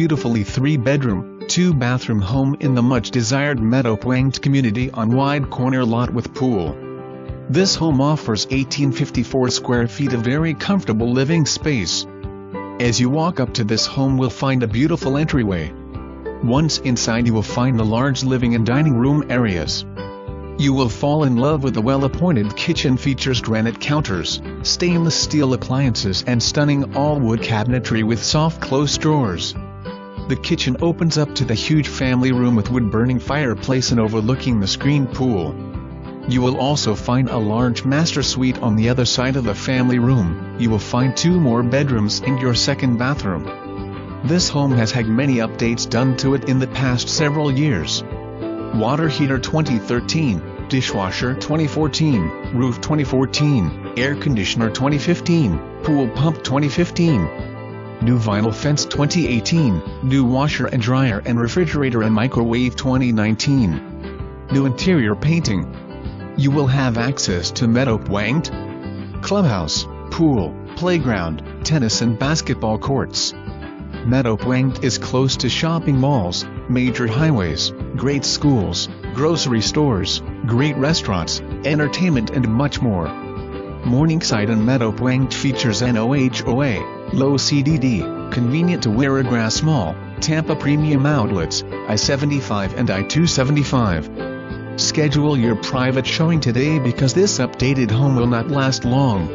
beautifully 3-bedroom, 2-bathroom home in the much-desired Meadow Pointe Community on wide corner lot with pool. This home offers 1854 square feet of very comfortable living space. As you walk up to this home, you'll find a beautiful entryway. Once inside, you will find the large living and dining room areas. You will fall in love with the well-appointed kitchen. Features granite counters, stainless steel appliances and stunning all-wood cabinetry with soft close drawers. The kitchen opens up to the huge family room with wood-burning fireplace and overlooking the screened pool. You will also find a large master suite on the other side of the family room. You will find 2 more bedrooms and your second bathroom. This home has had many updates done to it in the past several years. Water heater 2013, dishwasher 2014, roof 2014, air conditioner 2015, pool pump 2015. New vinyl fence 2018, new washer and dryer and refrigerator and microwave 2019. New interior painting. You will have access to Meadow Pointe, clubhouse, pool, playground, tennis and basketball courts. Meadow Pointe is close to shopping malls, major highways, great schools, grocery stores, great restaurants, entertainment and much more. Morningside and Meadow Pointe features NO HOA, low CDD, convenient to Wiregrass Mall, Tampa Premium Outlets, I-75 and I-275. Schedule your private showing today because this updated home will not last long.